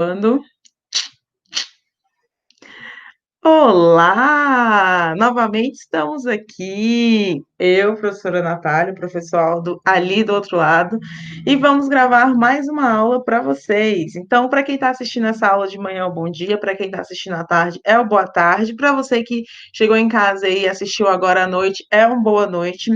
Gravando. Olá! Novamente estamos aqui, eu, professora Natália, o professor Aldo ali do outro lado, e vamos gravar mais uma aula para vocês. Então, para quem está assistindo essa aula de manhã, é o bom dia, para quem está assistindo à tarde, é o boa tarde, para você que chegou em casa e assistiu agora à noite, é um boa noite.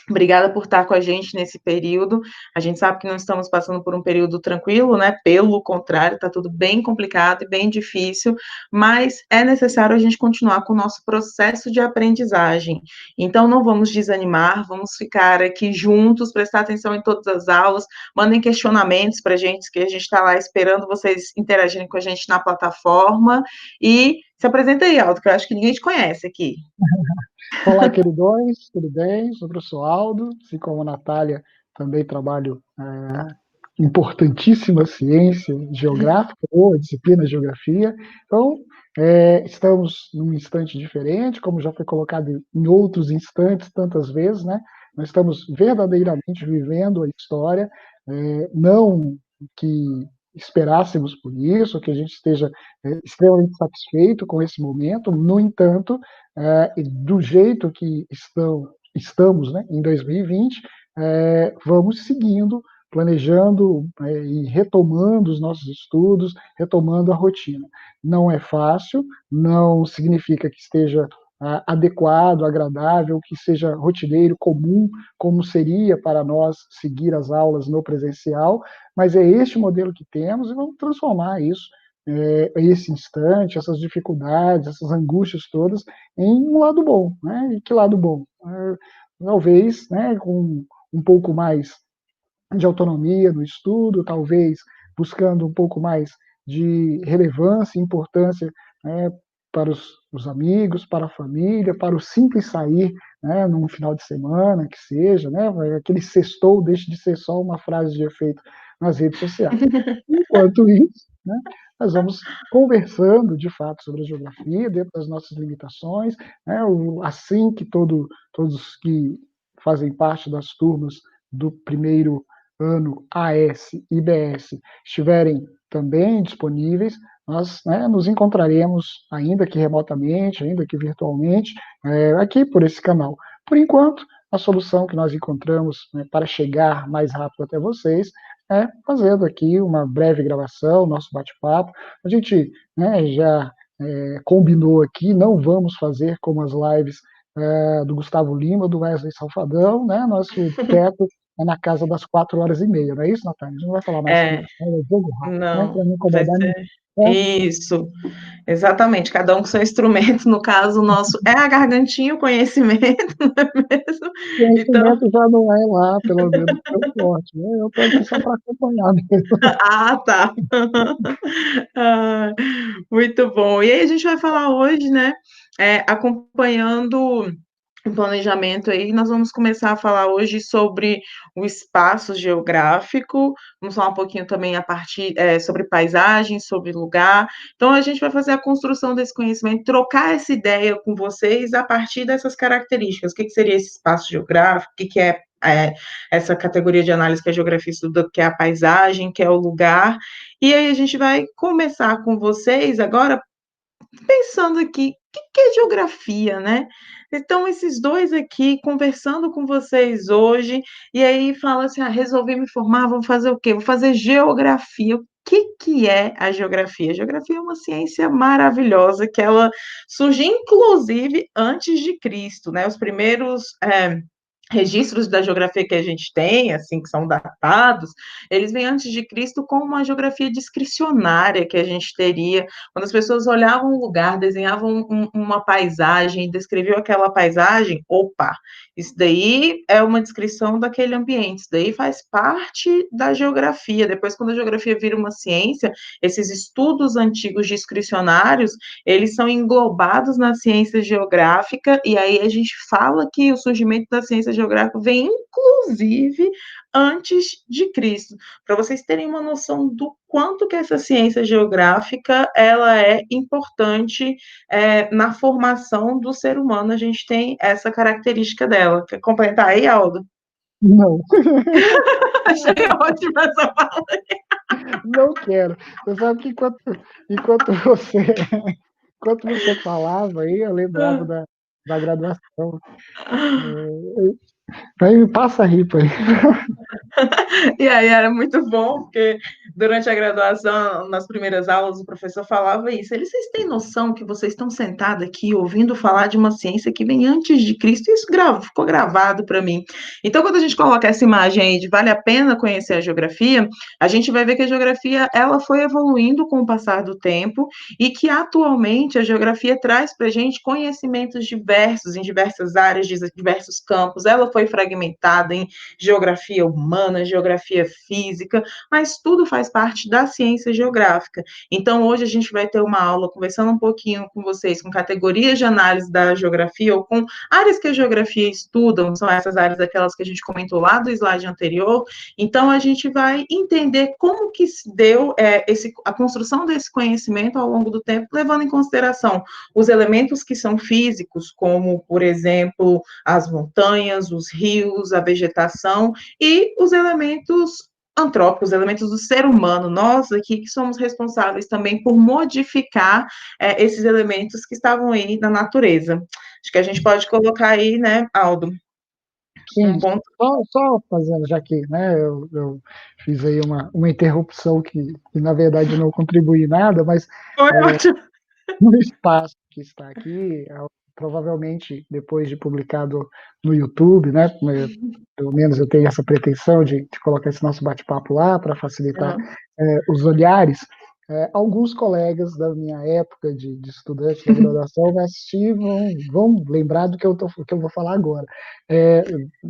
Obrigada por estar com a gente nesse período. A gente sabe que não estamos passando por um período tranquilo, né? Pelo contrário, está tudo bem complicado e bem difícil, mas é necessário a gente continuar com o nosso processo de aprendizagem. Então, não vamos desanimar, vamos ficar aqui juntos, prestar atenção em todas as aulas, mandem questionamentos para a gente, que a gente está lá esperando vocês interagirem com a gente na plataforma. E se apresenta aí, Aldo, que eu acho que ninguém te conhece aqui. Olá, queridões, tudo bem? Sou o professor Aldo, assim como a Natália, também trabalho importantíssima ciência geográfica, ou a disciplina geografia. Então, estamos num instante diferente, como já foi colocado em outros instantes tantas vezes, né? Nós estamos verdadeiramente vivendo a história, não que esperássemos por isso, que a gente esteja extremamente satisfeito com esse momento. No entanto, do jeito que estamos, né, em 2020, vamos seguindo, planejando e retomando os nossos estudos, retomando a rotina. Não é fácil, não significa que esteja adequado, agradável, que seja rotineiro, comum, como seria para nós seguir as aulas no presencial, mas é este modelo que temos e vamos transformar isso, esse instante, essas dificuldades, essas angústias todas, em um lado bom, né? E que lado bom? Talvez, né, com um pouco mais de autonomia no estudo, talvez buscando um pouco mais de relevância e importância, né, para os amigos, para a família, para o simples sair, né, num final de semana, que seja, né, aquele sextou deixe de ser só uma frase de efeito nas redes sociais. Enquanto isso, né, nós vamos conversando, de fato, sobre a geografia, dentro das nossas limitações, né, assim que todos que fazem parte das turmas do primeiro ano AS e BS estiverem também disponíveis, nós, né, nos encontraremos, ainda que remotamente, ainda que virtualmente, aqui por esse canal. Por enquanto, a solução que nós encontramos, né, para chegar mais rápido até vocês fazendo aqui uma breve gravação, nosso bate-papo. A gente, né, já combinou aqui, não vamos fazer como as lives do Gustavo Lima, do Wesley Salfadão, né? Nosso teto é na casa das 4h30, não é isso, Natália? A gente não vai falar mais sobre É, isso, é jogo rápido, né? não, Para não vai incomodar ninguém. ser Né? isso. Exatamente, cada um com seu instrumento, no caso, o nosso é a gargantinha, o conhecimento, não é mesmo? O Então, conhecimento já não é lá, pelo menos, tão forte. Né? Eu estou aqui só para acompanhar mesmo. ah, tá. Ah, muito bom. E aí a gente vai falar hoje, né, acompanhando o planejamento aí, nós vamos começar a falar hoje sobre o espaço geográfico, vamos falar um pouquinho também a partir sobre paisagem, sobre lugar. Então, a gente vai fazer a construção desse conhecimento, trocar essa ideia com vocês a partir dessas características. O que seria esse espaço geográfico? O que é essa categoria de análise que a geografia estuda, que é a paisagem, que é o lugar. E aí a gente vai começar com vocês agora pensando aqui, o que é geografia, né? Então, esses dois aqui conversando com vocês hoje, e aí fala assim: resolvi me formar, vou fazer o quê? Vou fazer geografia. O que é a geografia? A geografia é uma ciência maravilhosa que ela surge, inclusive, antes de Cristo, né? Os primeiros registros da geografia que a gente tem, assim, que são datados, eles vêm antes de Cristo com uma geografia discricionária que a gente teria, quando as pessoas olhavam um lugar, desenhavam uma paisagem, descreviam aquela paisagem, opa, isso daí é uma descrição daquele ambiente, isso daí faz parte da geografia. Depois, quando a geografia vira uma ciência, esses estudos antigos discricionários, eles são englobados na ciência geográfica, e aí a gente fala que o surgimento da ciência geográfica vem, inclusive, antes de Cristo, para vocês terem uma noção do quanto que essa ciência geográfica ela é importante na formação do ser humano. A gente tem essa característica dela. Quer complementar aí, Aldo? Não. Achei ótima essa fala. Não quero. Você sabe que enquanto você, enquanto você falava aí, eu lembrava da graduação. Aí me passa a ripa aí. E aí era muito bom, porque durante a graduação, nas primeiras aulas, o professor falava isso. Vocês têm noção que vocês estão sentados aqui ouvindo falar de uma ciência que vem antes de Cristo? Isso ficou gravado para mim. Então, quando a gente coloca essa imagem aí de vale a pena conhecer a geografia, a gente vai ver que a geografia ela foi evoluindo com o passar do tempo e que atualmente a geografia traz para a gente conhecimentos diversos em diversas áreas, diversos campos. Ela foi fragmentada em geografia humana, geografia física, mas tudo faz parte da ciência geográfica. Então, hoje a gente vai ter uma aula conversando um pouquinho com vocês com categorias de análise da geografia ou com áreas que a geografia estudam, são essas áreas aquelas que a gente comentou lá do slide anterior. Então, a gente vai entender como que se deu a construção desse conhecimento ao longo do tempo, levando em consideração os elementos que são físicos, como, por exemplo, as montanhas, os rios, a vegetação e os elementos antrópicos, elementos do ser humano, nós aqui que somos responsáveis também por modificar esses elementos que estavam aí na natureza. Acho que a gente pode colocar aí, né, Aldo, Sim, um ponto. só fazendo, já que né, eu fiz aí uma interrupção que, na verdade, não contribui em nada, mas Foi ótimo. no espaço que está aqui, provavelmente depois de publicado no YouTube, né, pelo menos eu tenho essa pretensão de colocar esse nosso bate-papo lá para facilitar Uhum. os olhares. Alguns colegas da minha época de estudante da graduação vai assistir e vão lembrar do que eu vou falar agora. É,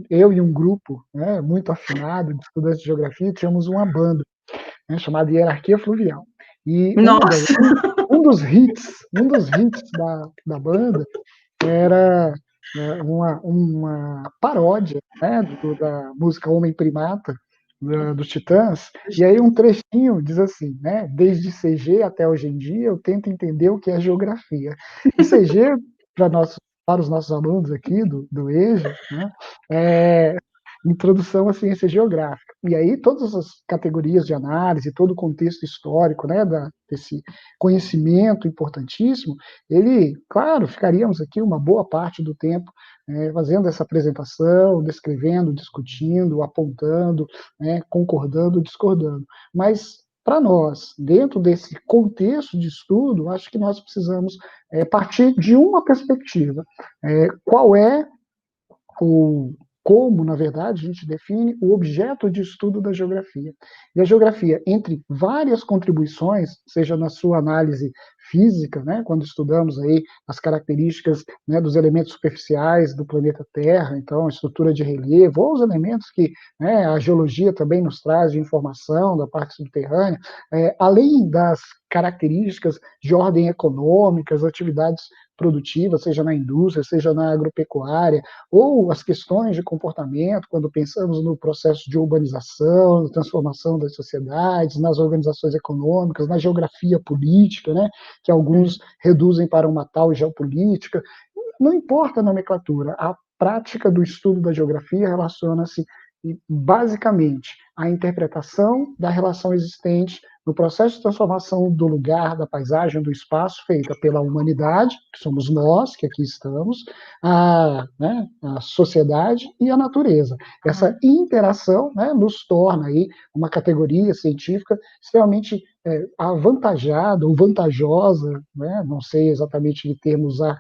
eu e um grupo né, muito afinado de estudantes de geografia tínhamos uma banda né, chamada Hierarquia Fluvial. E Nossa. um dos hits da banda era uma paródia né, da música Homem Primata, dos Titãs, e aí um trechinho diz assim, né, desde CG até hoje em dia eu tento entender o que é geografia. E CG, para os nossos alunos aqui do EJA, né, é introdução à ciência geográfica. E aí todas as categorias de análise, todo o contexto histórico né, desse conhecimento importantíssimo, ele, claro, ficaríamos aqui uma boa parte do tempo fazendo essa apresentação, descrevendo, discutindo, apontando, né, concordando, discordando. Mas, para nós, dentro desse contexto de estudo, acho que nós precisamos partir de uma perspectiva. Qual é o como, na verdade, a gente define o objeto de estudo da geografia. E a geografia, entre várias contribuições, seja na sua análise física, né, quando estudamos aí as características né, dos elementos superficiais do planeta Terra, então a estrutura de relevo, ou os elementos que né, a geologia também nos traz de informação da parte subterrânea, além das características de ordem econômica, as atividades produtivas, seja na indústria, seja na agropecuária, ou as questões de comportamento, quando pensamos no processo de urbanização, na transformação das sociedades, nas organizações econômicas, na geografia política, né, que alguns reduzem para uma tal geopolítica. Não importa a nomenclatura, a prática do estudo da geografia relaciona-se basicamente à interpretação da relação existente no processo de transformação do lugar, da paisagem, do espaço, feita pela humanidade, que somos nós, que aqui estamos, a sociedade e a natureza. Essa interação né, nos torna aí uma categoria científica extremamente avantajada ou vantajosa, né, não sei exatamente que termo usar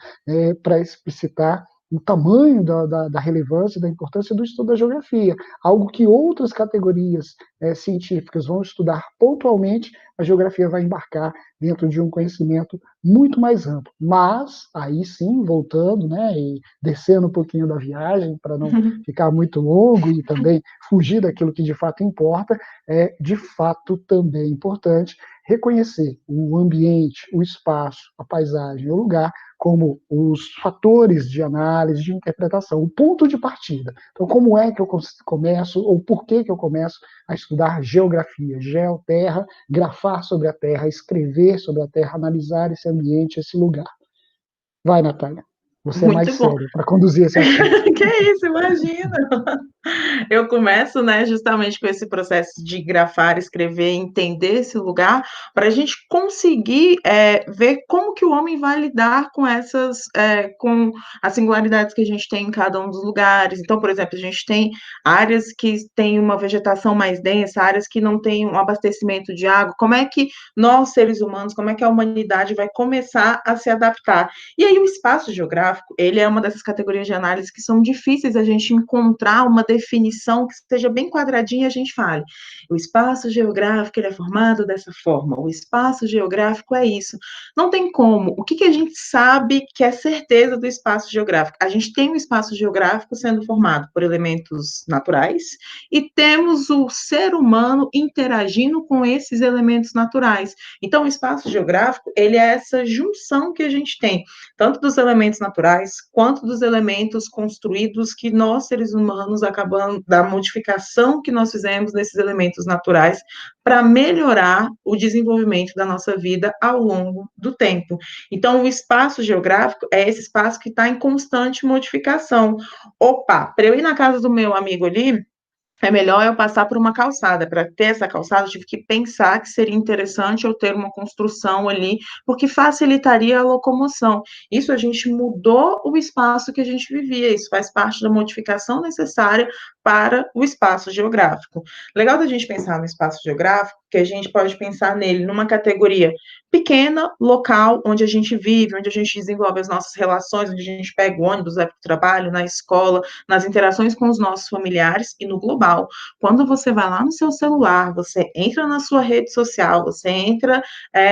para explicitar o tamanho da relevância e da importância do estudo da geografia, algo que outras categorias científicas vão estudar pontualmente, a geografia vai embarcar dentro de um conhecimento muito mais amplo. Mas, aí sim, voltando né, e descendo um pouquinho da viagem, para não ficar muito longo e também fugir daquilo que de fato importa, é de fato também importante reconhecer o ambiente, o espaço, a paisagem, o lugar, como os fatores de análise, de interpretação, o ponto de partida. Então, como é que eu começo, ou por que eu começo a estudar geografia, geoterra, grafar sobre a Terra, escrever sobre a Terra, analisar esse ambiente, esse lugar? Vai, Natália. Você é Muito mais bom. séria para conduzir esse assunto. Que isso, imagina. Eu começo, né, justamente com esse processo de grafar, escrever, entender esse lugar, para a gente conseguir ver como que o homem vai lidar com com as singularidades que a gente tem em cada um dos lugares. Então, por exemplo, a gente tem áreas que têm uma vegetação mais densa, áreas que não têm um abastecimento de água. Como é que nós, seres humanos, como é que a humanidade vai começar a se adaptar? E aí o espaço geográfico, ele é uma dessas categorias de análise que são difíceis a gente encontrar uma definição que seja bem quadradinha e a gente fale. O espaço geográfico ele é formado dessa forma, o espaço geográfico é isso. Não tem como. O que, que a gente sabe que é certeza do espaço geográfico? A gente tem um espaço geográfico sendo formado por elementos naturais e temos o ser humano interagindo com esses elementos naturais. Então, o espaço geográfico, ele é essa junção que a gente tem tanto dos elementos naturais quanto dos elementos construídos que nós, seres humanos, acabamos da modificação que nós fizemos nesses elementos naturais para melhorar o desenvolvimento da nossa vida ao longo do tempo. Então, o espaço geográfico é esse espaço que está em constante modificação. Opa, para eu ir na casa do meu amigo ali, é melhor eu passar por uma calçada. Para ter essa calçada, eu tive que pensar que seria interessante eu ter uma construção ali, porque facilitaria a locomoção. Isso a gente mudou o espaço que a gente vivia, isso faz parte da modificação necessária para o espaço geográfico. Legal da gente pensar no espaço geográfico, que a gente pode pensar nele numa categoria pequena, local, onde a gente vive, onde a gente desenvolve as nossas relações, onde a gente pega o ônibus, vai para o trabalho, na escola, nas interações com os nossos familiares e no global. Quando você vai lá no seu celular, você entra na sua rede social, você entra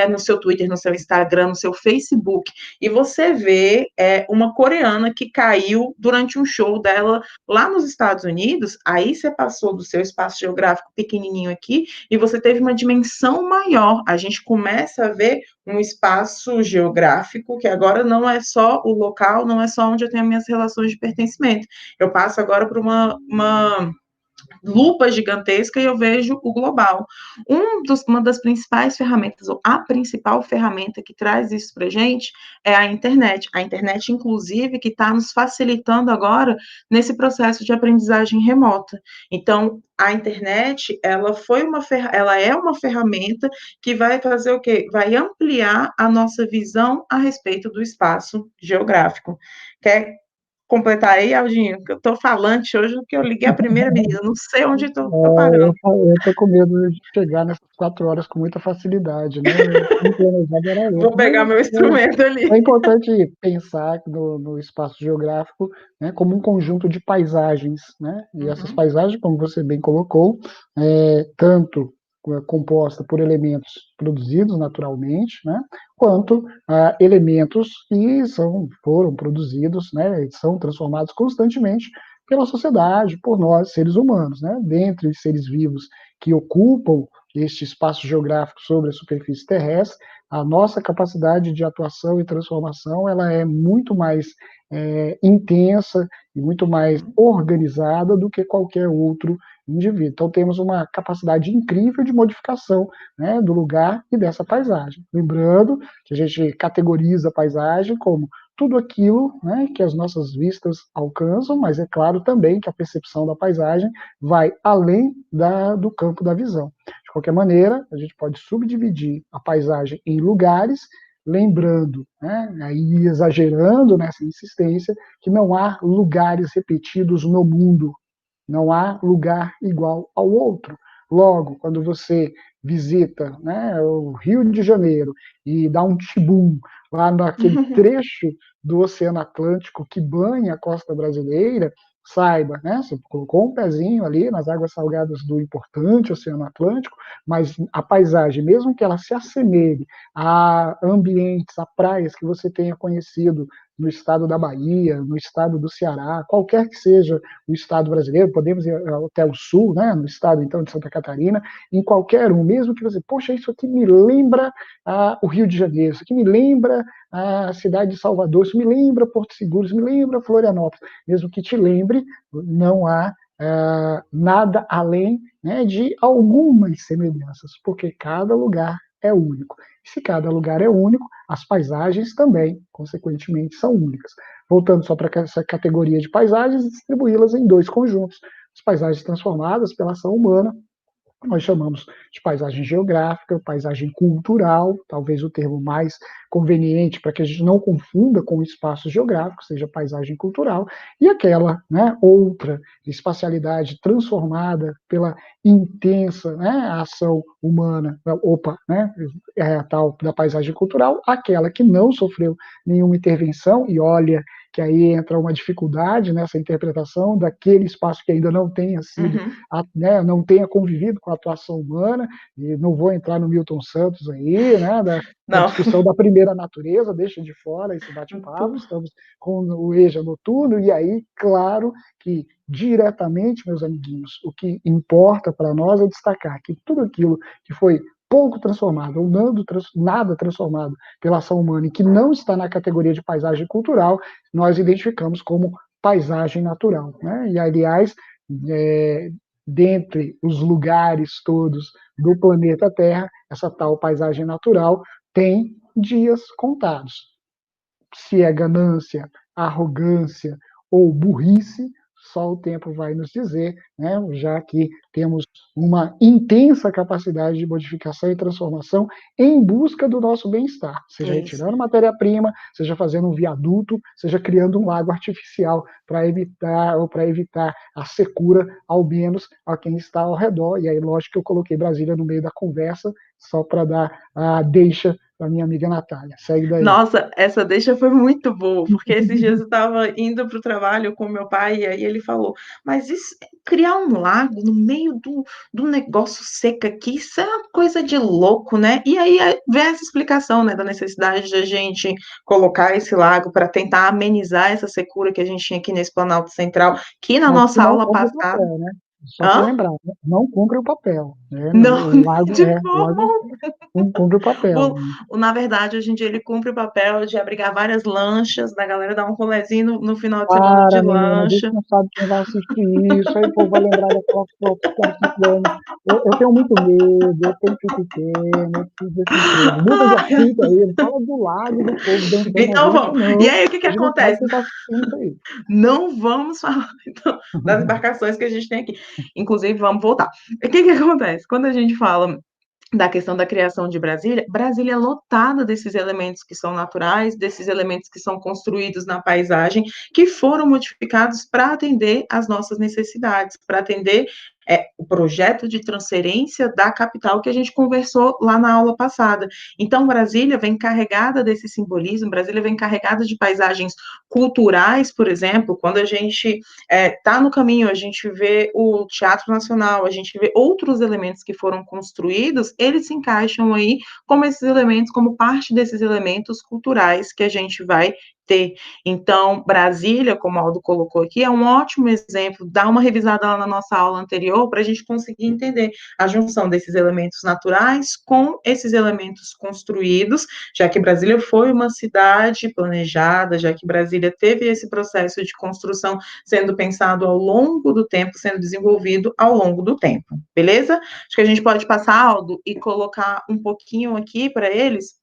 no seu Twitter, no seu Instagram, no seu Facebook, e você vê uma coreana que caiu durante um show dela lá nos Estados Unidos, aí você passou do seu espaço geográfico pequenininho aqui e você teve uma dimensão maior. A gente começa a ver um espaço geográfico que agora não é só o local, não é só onde eu tenho as minhas relações de pertencimento. Eu passo agora para uma lupa gigantesca e eu vejo o global. Uma das principais ferramentas, ou a principal ferramenta que traz isso para a gente é a internet. A internet, inclusive, que está nos facilitando agora nesse processo de aprendizagem remota. Então, a internet, ela é uma ferramenta que vai fazer o quê? Vai ampliar a nossa visão a respeito do espaço geográfico. Quer completar aí, Aldinho, que eu tô falante hoje, que eu liguei a primeira, menina, não sei onde tô parando. Eu estou com medo de chegar nessas 4 horas com muita facilidade, né? O planejado era Vou outro, mas pegar meu instrumento é ali. importante pensar no espaço geográfico, né, como um conjunto de paisagens, né? E essas Uhum. paisagens, como você bem colocou, tanto composta por elementos produzidos naturalmente, né, quanto elementos que foram produzidos, né, e são transformados constantemente pela sociedade, por nós, seres humanos, né, dentre os seres vivos que ocupam este espaço geográfico sobre a superfície terrestre, a nossa capacidade de atuação e transformação ela é muito mais intensa e muito mais organizada do que qualquer outro indivíduo. Então, temos uma capacidade incrível de modificação, né, do lugar e dessa paisagem. Lembrando que a gente categoriza a paisagem como tudo aquilo, né, que as nossas vistas alcançam, mas é claro também que a percepção da paisagem vai além do campo da visão. De qualquer maneira, a gente pode subdividir a paisagem em lugares, lembrando, né, aí exagerando nessa insistência, que não há lugares repetidos no mundo, não há lugar igual ao outro. Logo, quando você visita, né, o Rio de Janeiro e dá um tibum lá naquele trecho do Oceano Atlântico que banha a costa brasileira, saiba, né, você colocou um pezinho ali nas águas salgadas do importante Oceano Atlântico, mas a paisagem, mesmo que ela se assemelhe a ambientes, a praias que você tenha conhecido no estado da Bahia, no estado do Ceará, qualquer que seja o estado brasileiro, podemos ir até o sul, né, no estado então de Santa Catarina, em qualquer um, mesmo que você, poxa, isso aqui me lembra o Rio de Janeiro, isso aqui me lembra a cidade de Salvador, isso me lembra Porto Seguro, isso me lembra Florianópolis, mesmo que te lembre, não há nada além, né, de algumas semelhanças, porque cada lugar é único. Se cada lugar é único, as paisagens também, consequentemente, são únicas. Voltando só para essa categoria de paisagens, distribuí-las em dois conjuntos: as paisagens transformadas pela ação humana, nós chamamos de paisagem geográfica, paisagem cultural, talvez o termo mais conveniente para que a gente não confunda com o espaço geográfico, seja paisagem cultural, e aquela, né, outra espacialidade transformada pela intensa, né, ação humana, né, é a tal da paisagem cultural, aquela que não sofreu nenhuma intervenção, e olha que aí entra uma dificuldade nessa interpretação daquele espaço que ainda não tenha sido, Uhum. né, não tenha convivido com a atuação humana, e não vou entrar no Milton Santos aí, né, da Não. discussão da primeira natureza, deixa de fora esse bate-papo, estamos com o EJA noturno, e aí, claro que diretamente, meus amiguinhos, o que importa para nós é destacar que tudo aquilo que foi pouco transformado, ou nada transformado pela ação humana, e que não está na categoria de paisagem cultural, nós identificamos como paisagem natural, né? E, aliás, é, dentre os lugares todos do planeta Terra, essa tal paisagem natural tem dias contados. Se é ganância, arrogância ou burrice, só o tempo vai nos dizer, né? Já que temos uma intensa capacidade de modificação e transformação em busca do nosso bem-estar, seja Isso. retirando matéria-prima, seja fazendo um viaduto, seja criando um lago artificial para evitar a secura, ao menos a quem está ao redor. E aí, lógico que eu coloquei Brasília no meio da conversa, só para dar a deixa para minha amiga Natália. Segue daí. Nossa, essa deixa foi muito boa, porque esses dias eu estava indo para o trabalho com meu pai, e aí ele falou, mas isso, criar um lago no meio do negócio seco aqui, isso é uma coisa de louco, né? E aí vem essa explicação, né, da necessidade de a gente colocar esse lago para tentar amenizar essa secura que a gente tinha aqui nesse Planalto Central, que na Mas que nossa não aula cumpre o passada... papel, né? Só para Hã? lembrar, né? Não cumpre o papel. Né? Não, O lago, de o lago forma... não cumpre o papel. Na verdade, hoje em dia, ele cumpre o papel de abrigar várias lanchas, da galera dar um rolezinho no final de semana de Para, menina, a gente lancha. não sabe quem vai assistir isso, aí o povo vai lembrar daquelas fotos que estão ciclando. Eu tenho muito medo, eu tenho que pequeno, eu preciso desse emprego. Muda de assunto aí, não fala do lago do povo dançando na Então gente, vamos. E não. aí, o que que A gente não sabe acontece? quem está assistindo isso aí. Não vamos falar então, das embarcações que a gente tem aqui. Inclusive, vamos voltar. O que que acontece? Quando a gente fala da questão da criação de Brasília, Brasília é lotada desses elementos que são naturais, desses elementos que são construídos na paisagem, que foram modificados para atender às nossas necessidades, para atender o projeto de transferência da capital que a gente conversou lá na aula passada. Então, Brasília vem carregada desse simbolismo, Brasília vem carregada de paisagens culturais, por exemplo, quando a gente está no caminho, a gente vê o Teatro Nacional, a gente vê outros elementos que foram construídos, eles se encaixam aí como esses elementos, como parte desses elementos culturais que a gente vai ter. Então, Brasília, como o Aldo colocou aqui, é um ótimo exemplo. Dá uma revisada lá na nossa aula anterior para a gente conseguir entender a junção desses elementos naturais com esses elementos construídos, já que Brasília foi uma cidade planejada, já que Brasília teve esse processo de construção sendo pensado ao longo do tempo, sendo desenvolvido ao longo do tempo, beleza? Acho que a gente pode passar, Aldo, e colocar um pouquinho aqui para eles,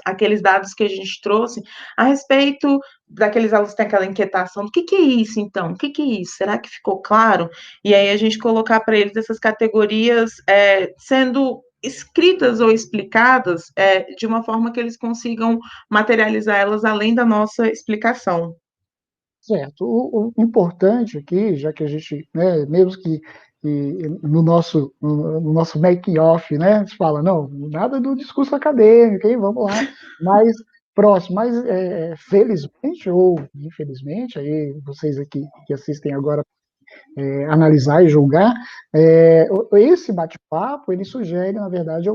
aqueles dados que a gente trouxe a respeito daqueles alunos que têm aquela inquietação, do que é isso então? O que é isso? Será que ficou claro? E aí a gente colocar para eles essas categorias sendo escritas ou explicadas de uma forma que eles consigam materializar elas além da nossa explicação. Certo. O importante aqui, já que a gente, né, mesmo que no nosso making-off, né, a gente fala, não, nada do discurso acadêmico, hein, vamos lá, mas próximo, mas felizmente ou infelizmente, aí vocês aqui que assistem agora analisar e julgar, esse bate-papo, ele sugere, na verdade,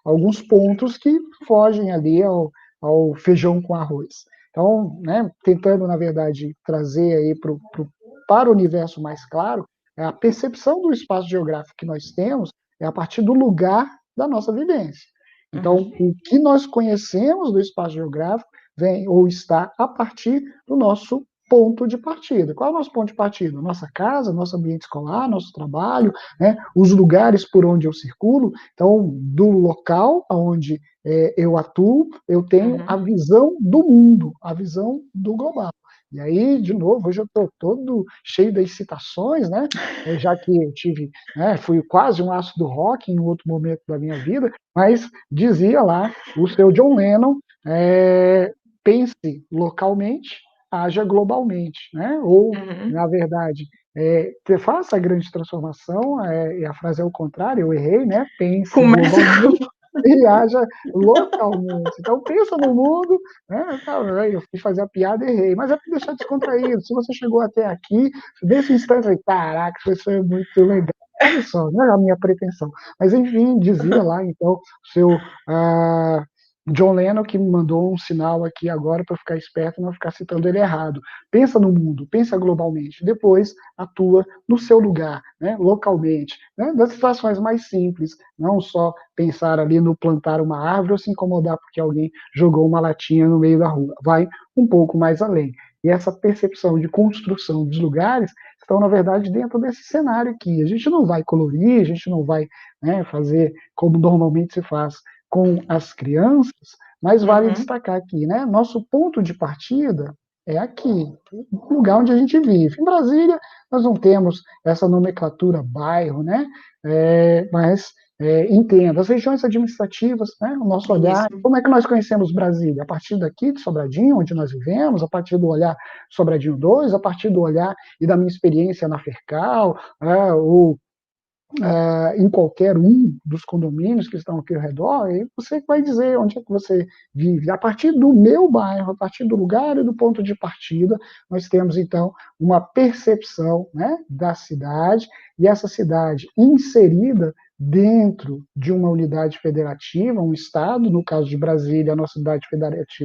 alguns pontos que fogem ali ao feijão com arroz. Então, né, tentando, na verdade, trazer aí para o universo mais claro, a percepção do espaço geográfico que nós temos é a partir do lugar da nossa vivência. Então, Uhum. o que nós conhecemos do espaço geográfico vem ou está a partir do nosso ponto de partida. Qual é o nosso ponto de partida? Nossa casa, nosso ambiente escolar, nosso trabalho, né, os lugares por onde eu circulo. Então, do local onde eu atuo, eu tenho a visão do mundo, a visão do global. E aí, de novo, hoje eu estou todo cheio das citações, né? Já que eu tive, né, fui quase um aço do rock em outro momento da minha vida, mas dizia lá o seu John Lennon, pense localmente, haja globalmente, né? Ou, na verdade, faça a grande transformação, e a frase é o contrário, eu errei, né? Pense Começa globalmente e haja localmente. Então, pensa no mundo, né? Eu fui fazer a piada e errei, mas é para deixar descontraído. Se você chegou até aqui, nesse instante, aí, caraca, isso é muito legal. Olha só, não é a minha pretensão. Mas, enfim, dizia lá, então, o seu John Lennon, que me mandou um sinal aqui agora para ficar esperto e não ficar citando ele errado. Pensa no mundo, pensa globalmente, depois atua no seu lugar, né, localmente, né, das situações mais simples, não só pensar ali no plantar uma árvore ou se incomodar porque alguém jogou uma latinha no meio da rua. Vai um pouco mais além. E essa percepção de construção dos lugares estão, na verdade, dentro desse cenário aqui. A gente não vai colorir, a gente não vai, né, fazer como normalmente se faz com as crianças, mas vale destacar aqui, né? Nosso ponto de partida é aqui, o lugar onde a gente vive. Em Brasília, nós não temos essa nomenclatura bairro, né? Mas entenda, as regiões administrativas, né? O nosso olhar, Isso. como é que nós conhecemos Brasília? A partir daqui de Sobradinho, onde nós vivemos, a partir do olhar Sobradinho 2, a partir do olhar e da minha experiência na Fercal, ou em qualquer um dos condomínios que estão aqui ao redor, e você vai dizer onde é que você vive. A partir do meu bairro, a partir do lugar e do ponto de partida, nós temos, então, uma percepção, né, da cidade, e essa cidade inserida dentro de uma unidade federativa, um estado, no caso de Brasília, a nossa unidade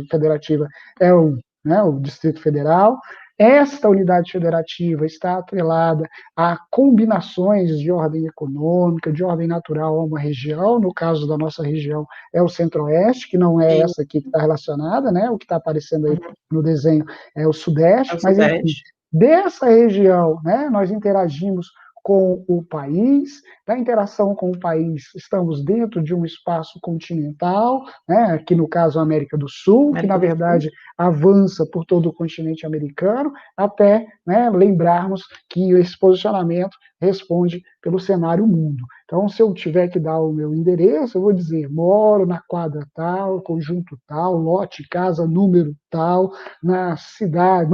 federativa é o Distrito Federal. Esta unidade federativa está atrelada a combinações de ordem econômica, de ordem natural a uma região. No caso da nossa região, é o Centro-Oeste, que não é essa aqui que está relacionada, né? O que está aparecendo aí no desenho é o É Sudeste, o mas, enfim, Sudeste. dessa região, né, nós interagimos com o país, da interação com o país, estamos dentro de um espaço continental, né, aqui no caso a América do Sul, que na América do Sul. verdade avança por todo o continente americano, até, né, lembrarmos que esse posicionamento responde pelo cenário mundo. Então, se eu tiver que dar o meu endereço, eu vou dizer, moro na quadra tal, conjunto tal, lote, casa, número tal, na cidade,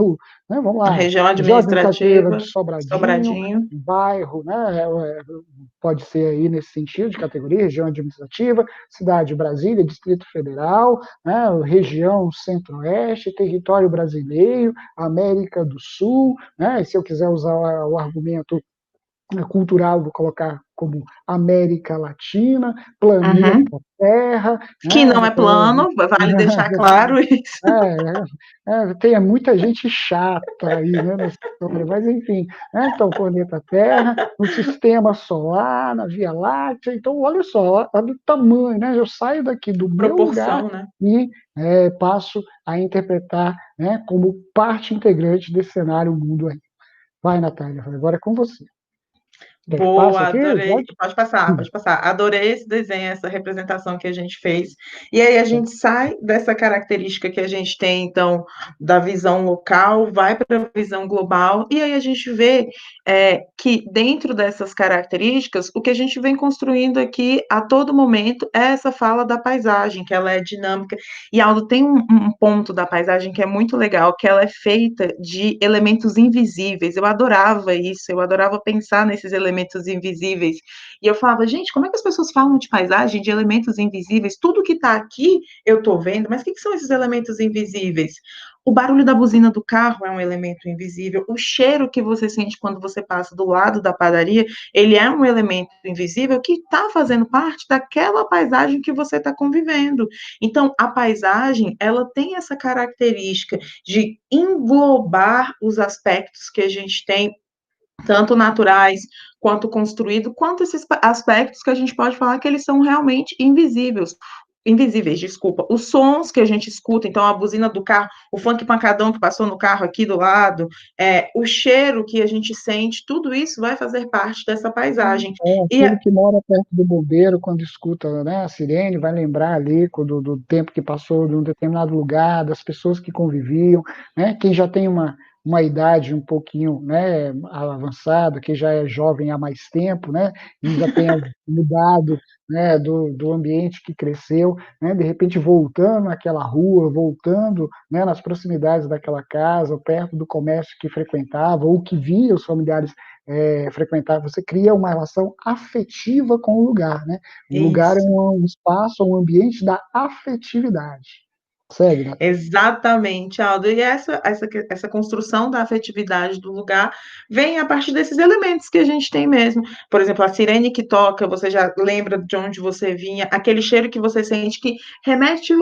né, vamos A lá, região região administrativa de administrativa, Sobradinho, Sobradinho. bairro, né, pode ser aí nesse sentido de categoria, região administrativa, cidade de Brasília, Distrito Federal, né, região Centro-Oeste, território brasileiro, América do Sul, né, e se eu quiser usar o argumento cultural, vou colocar como América Latina, planeta Terra, Que né, não é plano, vale deixar claro isso. tem muita gente chata aí, né, nessa história, mas enfim, né, então, planeta Terra, no sistema solar, na Via Láctea, então olha só, olha o tamanho, né, eu saio daqui do meu lugar Proporção, né? e passo a interpretar, né, como parte integrante desse cenário mundo aí. Vai, Natália, agora é com você. Quer que passe Boa, aqui? adorei. Pode? Pode passar, pode passar. Adorei esse desenho, essa representação que a gente fez. E aí a gente sai dessa característica que a gente tem, então, da visão local, vai para a visão global, e aí a gente vê que dentro dessas características, o que a gente vem construindo aqui a todo momento é essa fala da paisagem, que ela é dinâmica. E Aldo, tem um ponto da paisagem que é muito legal, que ela é feita de elementos invisíveis. Eu adorava isso, eu adorava pensar nesses elementos invisíveis. E eu falava, gente, como é que as pessoas falam de paisagem, de elementos invisíveis? Tudo que está aqui eu estou vendo, mas o que são esses elementos invisíveis? O barulho da buzina do carro é um elemento invisível. O cheiro que você sente quando você passa do lado da padaria, ele é um elemento invisível que está fazendo parte daquela paisagem que você está convivendo. Então, a paisagem, ela tem essa característica de englobar os aspectos que a gente tem, tanto naturais quanto construído, quanto esses aspectos que a gente pode falar que eles são realmente invisíveis. invisíveis, desculpa, os sons que a gente escuta, então a buzina do carro, o funk pancadão que passou no carro aqui do lado, o cheiro que a gente sente, tudo isso vai fazer parte dessa paisagem. E Aquele que mora perto do bombeiro, quando escuta, né, a sirene, vai lembrar ali do tempo que passou de um determinado lugar, das pessoas que conviviam, né? Quem já tem uma idade um pouquinho, né, avançada, que já é jovem há mais tempo, né, e já tenha mudado, né, do ambiente que cresceu, né, de repente voltando àquela rua, voltando, né, nas proximidades daquela casa, ou perto do comércio que frequentava, ou que via os familiares frequentar, você cria uma relação afetiva com o lugar, né? O lugar é isso. um espaço, um ambiente da afetividade. Segue, Nath. Exatamente, Aldo. E essa construção da afetividade do lugar vem a partir desses elementos que a gente tem mesmo. Por exemplo, a sirene que toca, você já lembra de onde você vinha, aquele cheiro que você sente que remete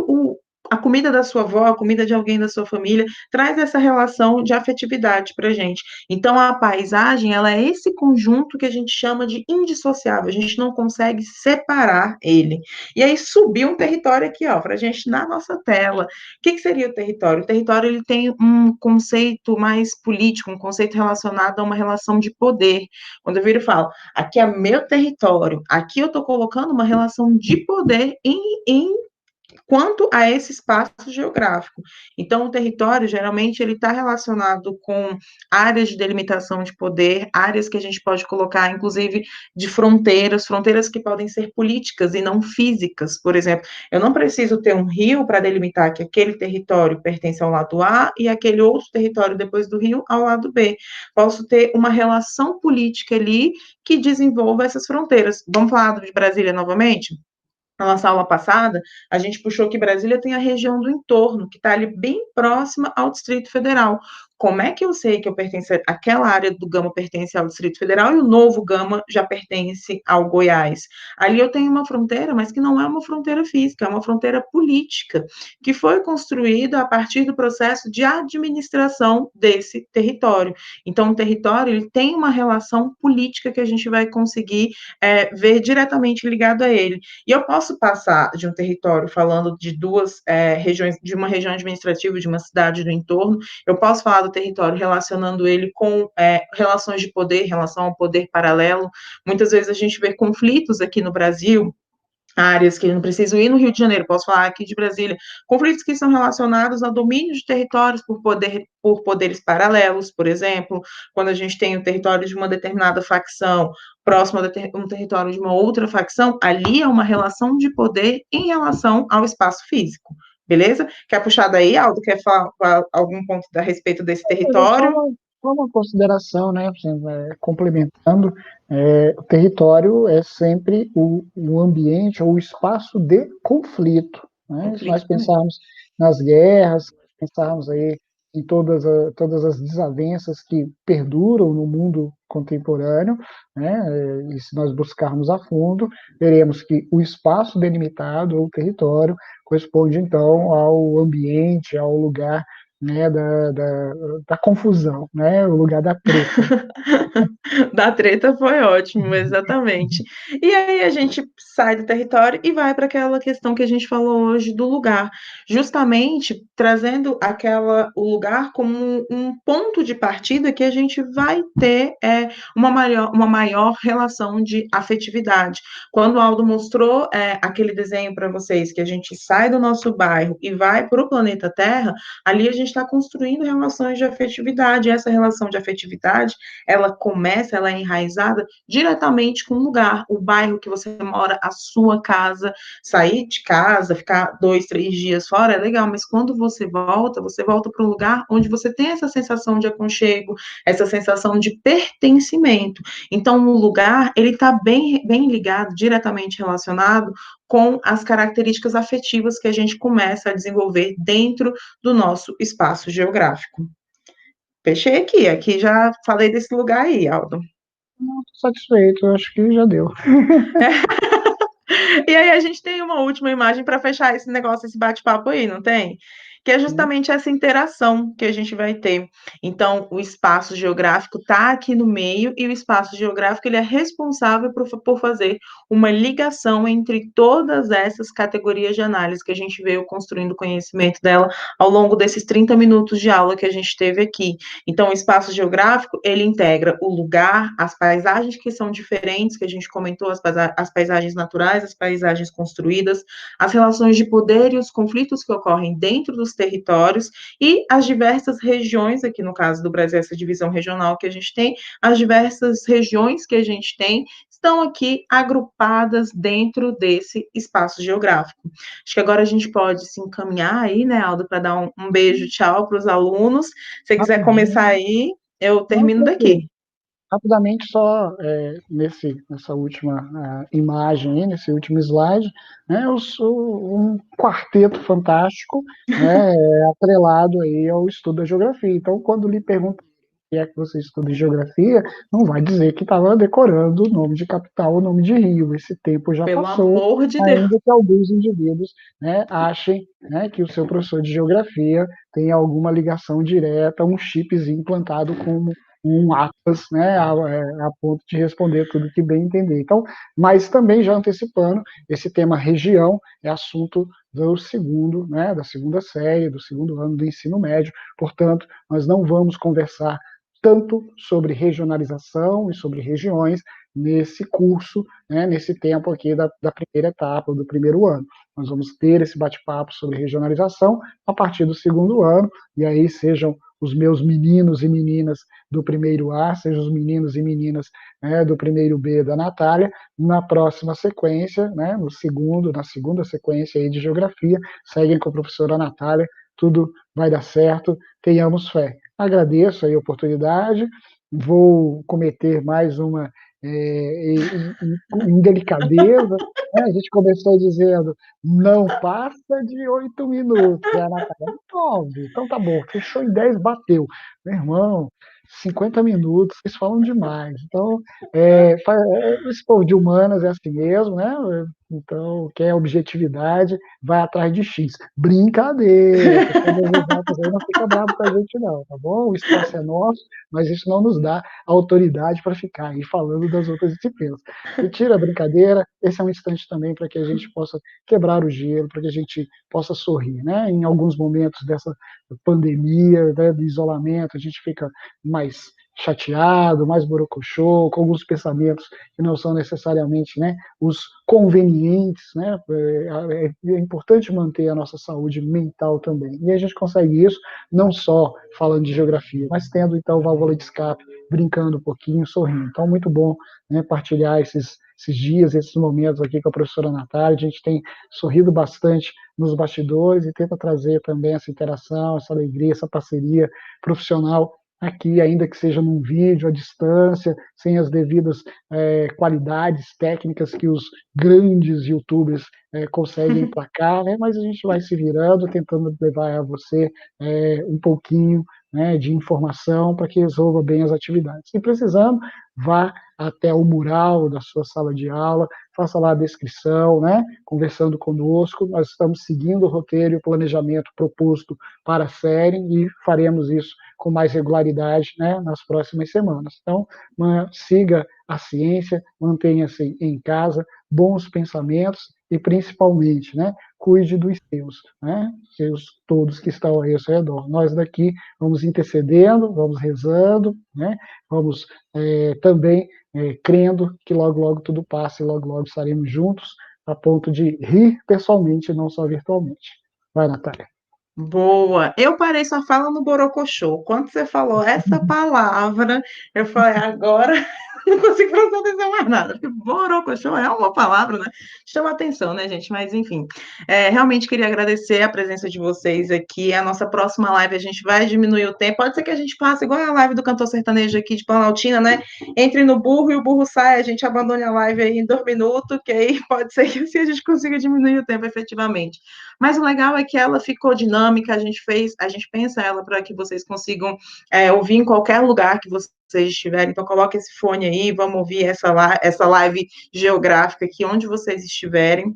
a comida da sua avó, a comida de alguém da sua família, traz essa relação de afetividade para a gente. Então, a paisagem, ela é esse conjunto que a gente chama de indissociável, a gente não consegue separar ele. E aí subiu um território aqui, ó, para a gente na nossa tela. Que seria o território? O território ele tem um conceito mais político, um conceito relacionado a uma relação de poder. Quando eu viro e falo, aqui é meu território, aqui eu estou colocando uma relação de poder em quanto a esse espaço geográfico. Então, o território, geralmente, ele está relacionado com áreas de delimitação de poder, áreas que a gente pode colocar, inclusive, de fronteiras, fronteiras que podem ser políticas e não físicas. Por exemplo, eu não preciso ter um rio para delimitar que aquele território pertence ao lado A e aquele outro território depois do rio ao lado B. Posso ter uma relação política ali que desenvolva essas fronteiras. Vamos falar de Brasília novamente? Na nossa aula passada, a gente puxou que Brasília tem a região do entorno, que está ali bem próxima ao Distrito Federal. Como é que eu sei que eu pertenço àquela área do Gama pertence ao Distrito Federal e o novo Gama já pertence ao Goiás? Ali eu tenho uma fronteira, mas que não é uma fronteira física, é uma fronteira política, que foi construída a partir do processo de administração desse território. Então, o território ele tem uma relação política que a gente vai conseguir ver diretamente ligado a ele. E eu posso passar de um território falando de duas regiões, de uma região administrativa, de uma cidade do entorno, eu posso falar do território relacionando ele com relações de poder, relação ao poder paralelo. Muitas vezes a gente vê conflitos aqui no Brasil, áreas que eu não preciso ir no Rio de Janeiro, posso falar aqui de Brasília, conflitos que são relacionados ao domínio de territórios por poderes paralelos, por exemplo, quando a gente tem o território de uma determinada facção próximo a um território de uma outra facção, ali é uma relação de poder em relação ao espaço físico, beleza? Quer puxar daí, Aldo? Quer falar algum ponto a respeito desse território? Só uma consideração, né, assim, complementando, o território é sempre o ambiente ou o espaço de conflito, né? Se nós Conflito também. pensarmos nas guerras, se pensarmos aí em todas as desavenças que perduram no mundo contemporâneo, né, e se nós buscarmos a fundo, veremos que o espaço delimitado ou território corresponde, então, ao ambiente, ao lugar, né, da confusão, né, o lugar da treta. Da treta foi ótimo, exatamente. E aí a gente sai do território e vai para aquela questão que a gente falou hoje do lugar, justamente trazendo o lugar como um ponto de partida que a gente vai ter uma maior relação de afetividade. Quando o Aldo mostrou aquele desenho para vocês, que a gente sai do nosso bairro e vai para o planeta Terra, ali a gente está construindo relações de afetividade. E essa relação de afetividade ela é enraizada diretamente com o lugar, o bairro que você mora, a sua casa. Sair de casa, ficar 2, 3 dias fora é legal, mas quando você volta para um lugar onde você tem essa sensação de aconchego, essa sensação de pertencimento. Então, o lugar, ele está bem ligado, diretamente relacionado com as características afetivas que a gente começa a desenvolver dentro do nosso espaço geográfico. Fechei aqui já falei desse lugar aí, Aldo. Não, tô satisfeito, eu acho que já deu. E aí a gente tem uma última imagem para fechar esse negócio, esse bate-papo aí, não tem? que é justamente essa interação que a gente vai ter. Então, o espaço geográfico está aqui no meio e o espaço geográfico ele é responsável por fazer uma ligação entre todas essas categorias de análise que a gente veio construindo o conhecimento dela ao longo desses 30 minutos de aula que a gente teve aqui. Então, o espaço geográfico, ele integra o lugar, as paisagens que são diferentes, que a gente comentou, as paisagens naturais, as paisagens construídas, as relações de poder e os conflitos que ocorrem dentro dos territórios e as diversas regiões, aqui no caso do Brasil, essa divisão regional que a gente tem, as diversas regiões que a gente tem, estão aqui agrupadas dentro desse espaço geográfico. Acho que agora a gente pode se encaminhar aí, né, Aldo, para dar um beijo, tchau para os alunos. Se você quiser começar Rapidinho, aí, eu não, termino tranquilo. daqui. Rapidamente, só nessa última imagem, aí, nesse último slide, né, eu sou um quarteto fantástico, né, atrelado aí ao estudo da geografia. Então, quando lhe perguntam o que é que você estuda em geografia, não vai dizer que estava decorando o nome de capital, o nome de rio. Esse tempo já Pelo passou, amor de Deus. ainda que alguns indivíduos, né, achem, né, que o seu professor de geografia tem alguma ligação direta, um chipzinho implantado como um atlas, né, a ponto de responder tudo que bem entender. Então, mas também já antecipando, esse tema região é assunto do segundo, né, da segunda série, do segundo ano do ensino médio. Portanto, nós não vamos conversar tanto sobre regionalização e sobre regiões nesse curso, né, nesse tempo aqui da primeira etapa, do primeiro ano. Nós vamos ter esse bate-papo sobre regionalização a partir do segundo ano, e aí sejam os meus meninos e meninas do primeiro A, sejam os meninos e meninas, né, do primeiro B da Natália, na próxima sequência, né, na segunda sequência aí de geografia, seguem com a professora Natália, tudo vai dar certo, tenhamos fé. Agradeço aí a oportunidade, vou cometer mais uma indelicadeza, né? A gente começou dizendo não passa de 8 minutos, e a Natália, 9, então tá bom, fechou em 10, bateu. Meu irmão, 50 minutos, vocês falam demais. Então, esse povo de humanas é assim mesmo, né? Então, quer objetividade, vai atrás de X. Brincadeira, pessoal das exatas aí não fica bravo com a gente não, tá bom? O espaço é nosso, mas isso não nos dá autoridade para ficar aí falando das outras disciplinas. E tira a brincadeira, esse é um instante também para que a gente possa quebrar o gelo, para que a gente possa sorrir, né? Em alguns momentos dessa pandemia, né, do isolamento, a gente fica mais chateado, mais borocochô, com alguns pensamentos que não são necessariamente, né, os convenientes, né? É importante manter a nossa saúde mental também. E a gente consegue isso não só falando de geografia, mas tendo então válvula de escape, brincando um pouquinho, sorrindo. Então, muito bom, né, partilhar esses dias, esses momentos aqui com a professora Natália. A gente tem sorrido bastante nos bastidores e tenta trazer também essa interação, essa alegria, essa parceria profissional aqui, ainda que seja num vídeo à distância, sem as devidas qualidades técnicas que os grandes youtubers conseguem emplacar, né? Mas a gente vai se virando, tentando levar a você um pouquinho, né, de informação para que resolva bem as atividades. Se precisando, vá até o mural da sua sala de aula, faça lá a descrição, né, conversando conosco. Nós estamos seguindo o roteiro e o planejamento proposto para a série e faremos isso com mais regularidade, né, nas próximas semanas. Então, siga a ciência, mantenha-se em casa, bons pensamentos e, principalmente, né, cuide dos seus, né, seus todos que estão aí ao seu redor. Nós daqui vamos intercedendo, vamos rezando, né, vamos também crendo que logo, logo tudo passa e logo, logo estaremos juntos a ponto de rir pessoalmente, não só virtualmente. Vai, Natália. Boa. Eu parei sua fala no borocochô. Quando você falou essa palavra, eu falei, agora não consigo prestar atenção mais nada. Porque borocochô é uma palavra, né? Chama atenção, né, gente? Mas, enfim, realmente queria agradecer a presença de vocês aqui. A nossa próxima live a gente vai diminuir o tempo. Pode ser que a gente faça igual a live do cantor sertanejo aqui de Planaltina, né? Entre no burro e o burro sai, a gente abandone a live aí em 2 minutos, que aí pode ser que assim a gente consiga diminuir o tempo efetivamente. Mas o legal é que ela ficou dinâmica, a gente pensa ela para que vocês consigam ouvir em qualquer lugar que vocês estiverem. Então, coloque esse fone aí, vamos ouvir essa live geográfica aqui, onde vocês estiverem.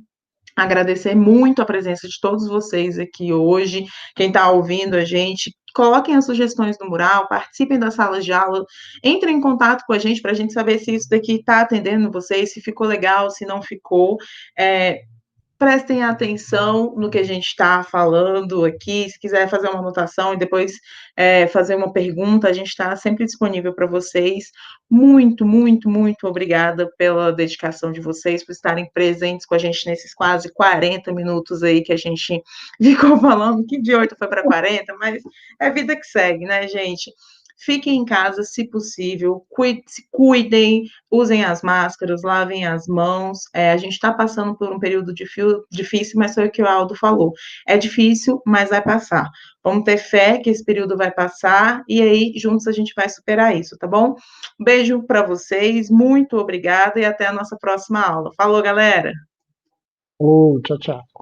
agradecer muito a presença de todos vocês aqui hoje, quem está ouvindo a gente, coloquem as sugestões no mural, participem das salas de aula, entrem em contato com a gente para a gente saber se isso daqui está atendendo vocês, se ficou legal, se não ficou. Prestem atenção no que a gente está falando aqui. Se quiser fazer uma anotação e depois fazer uma pergunta, a gente está sempre disponível para vocês. Muito, muito, muito obrigada pela dedicação de vocês, por estarem presentes com a gente nesses quase 40 minutos aí que a gente ficou falando, que de 8 foi para 40, mas é vida que segue, né, gente? Fiquem em casa, se possível, se cuidem, usem as máscaras, lavem as mãos. A gente está passando por um período difícil, mas foi o que o Aldo falou. É difícil, mas vai passar. Vamos ter fé que esse período vai passar e aí juntos a gente vai superar isso, tá bom? Um beijo para vocês, muito obrigada e até a nossa próxima aula. Falou, galera! Ô, tchau, tchau.